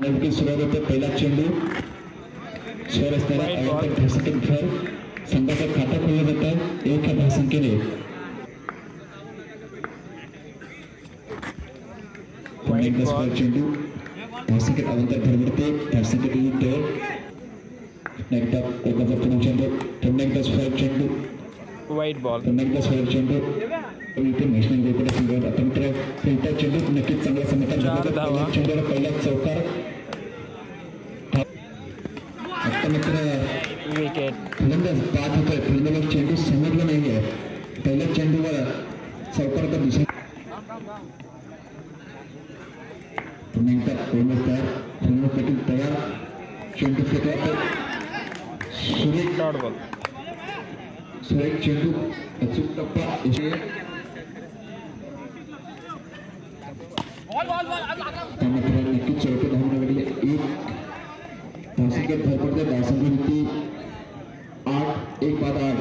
नेमकी सुरुवात होते. पहिला चेंडू स्वर असणारा संघाचं खातं खोललं जातं 1 या धावसंख्येने. चेंडू धावसंख्येत अवंतर भरभरते. धावसंख्येतील एकदा पुढे चेंडू पुन्हा एकदा स्क्वेअर चेंडू वाईट बॉल पुन्हा एकदा स्क्वेअर चेंडू इथे मॅचमॅन गोकुळ संघावर आता मित्र फिल्टर चेंडू नक्कीच चांगला समजतात. चेंडूला पहिला चौकार आता मित्र विकेट. फलंदाज बाद होतोय. फलंदाज चेंडू समजला नाहीये. पहिल्या चेंडूवर चौकार तर दुसरा पुन्हा एकदा कोणच तयार तयार चेंडू फेकला सुरेख डॉट बॉल. सुरेख चेंडू अचूक टप्पा नक्कीच चौथे धावून लागले. 1 धावसंख्येत भर पडते. धावसंख्येवरती 8 1 बाद 8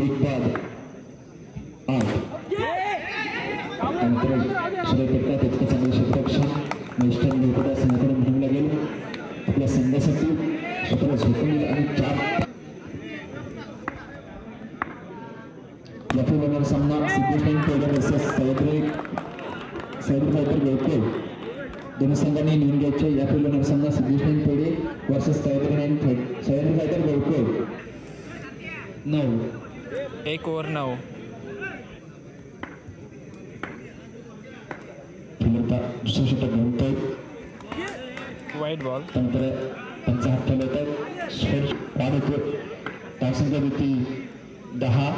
1 बाद 8 त्यानंतर सुरेख करतात. इतकं चांगलं क्षेत्ररक्षण वेस्टर्न गोकुळ संघाकडे म्हणून लागेल. आपल्या संघासाठी स्वतःला झोपून येईल आणि 4 यापुढे सामना सिद्धेश टेलर वर्सेस सह्याद्री गोकुळ. दोन्ही संघांनी लिहून घ्यायचे. यापुढे सामना सिद्धेश पेढे वर्सेस सह्याद्री गोकुळ. 9 1 ओव्हर 9. दुसरं षटक घेतोय. वाईट बॉल. त्यानंतर त्यांचा हात ठेवतात. वाढ होतो. धावसंख्या होती 10.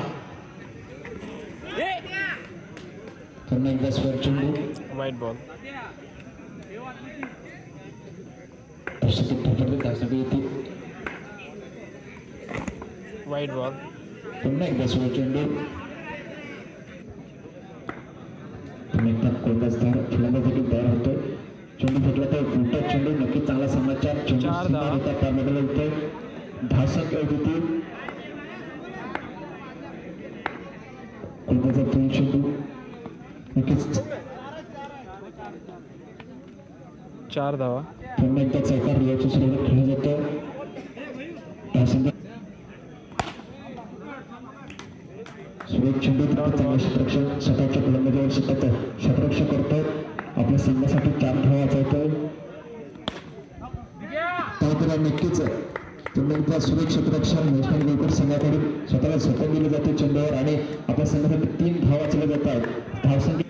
पुन्हा एकदा स्क्वेअर चेंडू वाईट बॉल. धावसंख्या येते. वाईट बॉल. पुन्हा एकदा स्क्वेअर चेंडू पुन्हा कोणताच धार फलंदाज तयार होतो. चेंडू फेकला तर उलटा चेंडू नक्कीच चांगला समाचार. चेंडू त्यामध्ये होतोय. धावसंख्या होती कोणताचा पूल चेंडू नक्कीच 4 धावा. पुन्हा एकदा चौकार रियाच्या सुरुवात खेळला जातो. धावसंख्या सुरेख चेंडू चांगलं क्षेत्ररक्षण स्वतःच्या फलंदाजावर सतत क्षेत्ररक्षण करतो. आपल्या संघासाठी 4 धावा वाचवतोय. त्यानंतर नक्कीच पुन्हा एकदा सुरेख क्षेत्ररक्षण वेस्टर्न गोकुळ संघाकडून स्वतःला झोपून दिलं जाते चेंडूवर आणि आपल्या संघासाठी 3 धावा वाचवल्या जातात. धावसंख्या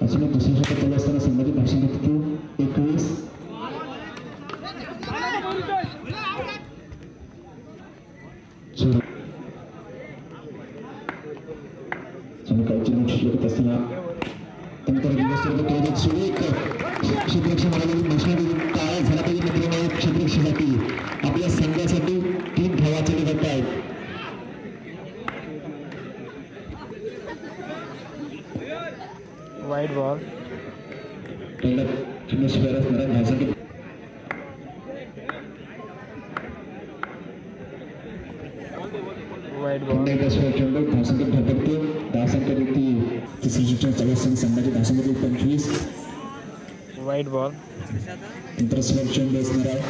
अजून दुसऱ्या षटक चालू असताना संघाची धावसंख्या किती 21. शिल्लक असताना त्यानंतर सुरेख क्षेत्ररक्षण काय झाला पाहिजे मित्रांनो. क्षेत्ररक्षणासाठी आपल्या संघासाठी 3 धावा वाचवल्या जात आहेत. वाईट बॉल. पहिला चेंडू स्क्वेअर असणारा धावसंख्या वाईट बॉल. चेंडू धावसंख्या भरपडते. धावसंख्या व्यक्ती संघाची धावसंख्या 25. वाईट बॉल. नंतर स्क्वेअर चेंडू असणार आहे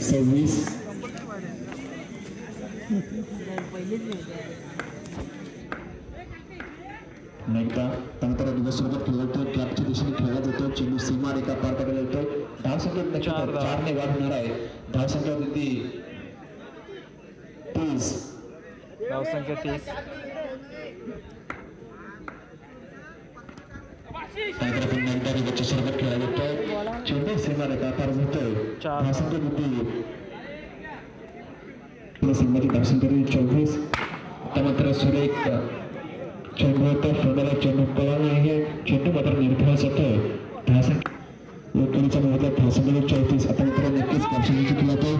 26. एकदा त्यानंतर दिवसभर खेळला जातो. क्लबच्या दिशेने खेळला जातो. चेंडू सीमा रेखा पार करायला जातो. धावसंख्या 4 ने वाढ होणार आहे. धावसंख्या होती 30. धावसंख्या 30. सुरुवात खेळला जातोय. चेंडू सीमा रेखा पार होतोय. धावसंख्या होती संघाची धावसंख्या 24. त्यानंतर सुरेख चेंडू होतो. फलंदाज चेंडू पळाला आहे. चेंडू मात्र निर्धाव जातोय. धावसंख्या योग्यरीच्या महत्वात धावसंख्या 34. आता मित्र नक्कीच धावसंख्या जिंकला तो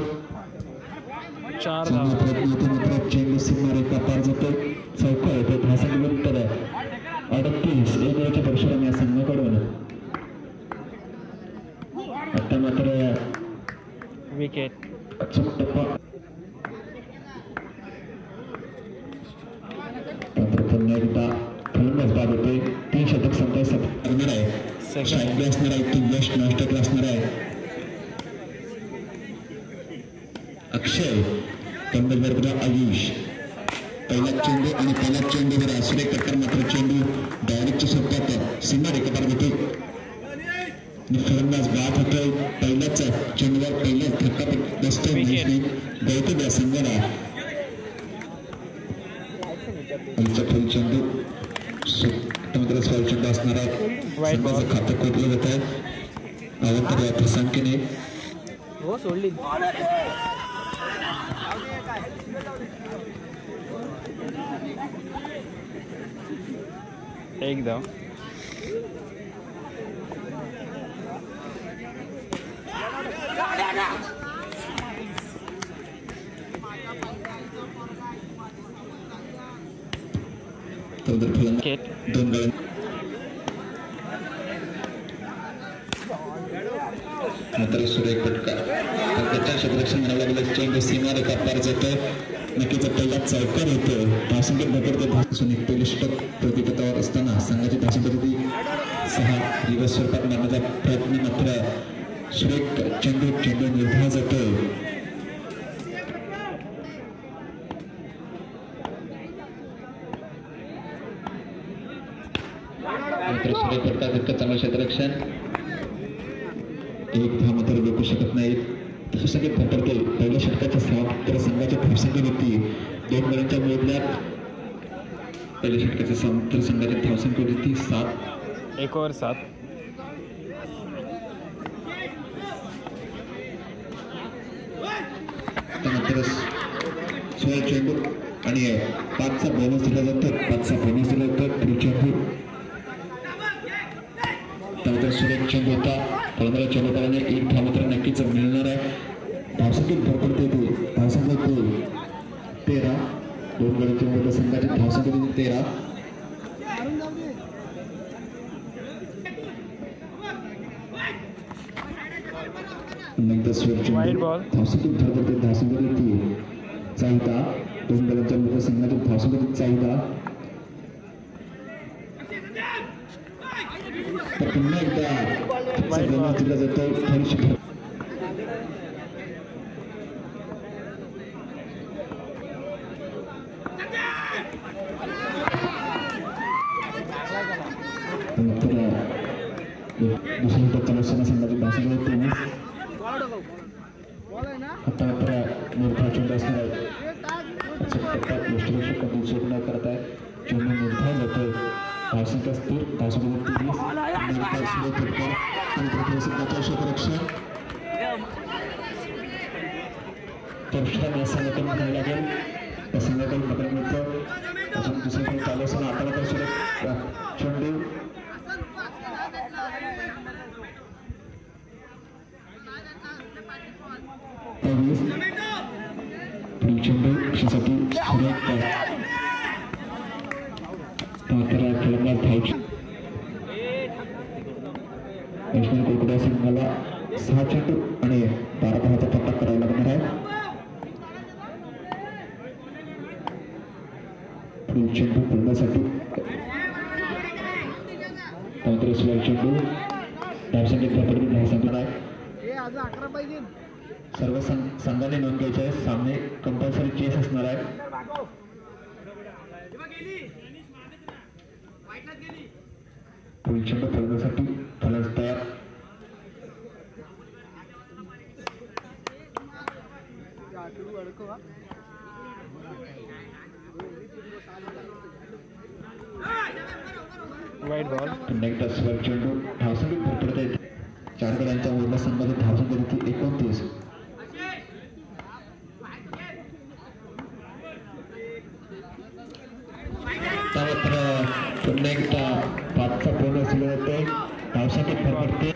4 धावा. मित्र चेंडू सीमा रेखा पार जातो. चौकार येतो. धावसंख्येनंतर 38. 1 वेळेच्या परिश्रम या संघाकडून. आता मात्र विकेट. अचूक टप्पा पुन्हा एकदा फलंदाज बाद होते. 3 षटक संपल्यास असणार आहे. 2 यश नाश्ता असणार आहे. अक्षय कंबलवर्ग आयुष पहिला चेंडू आणि पहिल्या चेंडूवर आश्रय करतात मात्र चेंडू डायरेक्टच्या स्वरूपात सीमा रेखापार होते आणि फलंदाज बाद होतोय पहिल्याच चेंडूवर पहिल्याच धक्का बसतोय गौतम या संघाला फुल चेंडू मात्र स्वर चेंडू असणार आहे संघाचं खातं कोटलं जात आहे आवडतं या संख्येने हो सोडली एकदम दोन गळ मात्र सुरेख फटका क्षेत्ररक्षण म्हणायला गेलं चेंडू सीमा रेखा पार जातो नक्कीच पहिला चौकार होतो धावसंख्येत भरपूर धावसून एक पहिली षटक प्रतिपथावर असताना संघाची धावसंख्या 6 रिव्हर्स स्वरूपात मारण्याचा प्रयत्न मात्र सुरेख चेंडू निर्धार जातोय मात्र सुरेख फटका तितकं चांगलं क्षेत्ररक्षण एक धाव मात्र रोखू शकत नाहीत धावसंख्येत भरपडते पहिल्या षटकाच्या 7 तर संघाच्या धावसंख्या होती 2 गड्यांच्या मोबदल्यात पहिल्या षटकाच्या तर संघाची धावसंख्या होती 7 1 ओव्हर 7 त्यानंतर 16 चेंडू आणि 5चा बोनस दिला जातो 5चा बोनस दिला जातो पुढे चेंडू त्यानंतर सुरेख चेंडू होता फलंदाज चेंडू कराने एक धाव मात्र नक्कीच मिळणार आहे धावसंख्येत भरपडते ते धावसंख्या 13 2 गड्यांच्या मोबदल्यात संघाची धावसंख्या 13 वाईड बॉल धावसंख्येत भरपडते धावसंख्या 14 2 गड्यांच्या मोबदल्यात संघाची धावसंख्या 14 तर पुन्हा एकदा दिला जातो थोडीशी दुसरी टप्प्याला संघाची भाषण होते आता मात्र निर्धार चेंडू असणार आहे गोष्टी न करत आहे चेंडू निर्धार जातोय धावसंख्या स्थिर धावसंख्या 30 क्षेत्ररक्षण तर संघाकडून म्हणायला लागेल त्या संघाकडून बघायला मिळतं अजून दुसरं खेळ चालू असताना आता मात्र सुरेख चेंडू चेंडू साठी सुरेख फलंदाज धाव नॅशनल कोलकाता संघाला 6 चेंडू आणि 12 धावांचा टप्पा करावा लागणार आहे पुढील चेंडू फलंदाजासाठी त्यानंतर चेंडू धावसंख्येत भरपूर धावसंख्या आहे सर्व संघाने नोंद घ्यायची आहे सामने कंपल्सरी चेस असणार आहे पुढील चेंडू फलंदाजासाठी फलंदाज तयार वाईड बॉल पुन्हा एकदा स्वर चेंडू धावसंख्येत भरपडत आहेत 4 गड्यांच्या मोबदल्यात संघाची धावसंख्या होती 29 त्यानंतर पुन्हा एकदा 5चा बोनस दिला जातोय धावसंख्येत भरपडते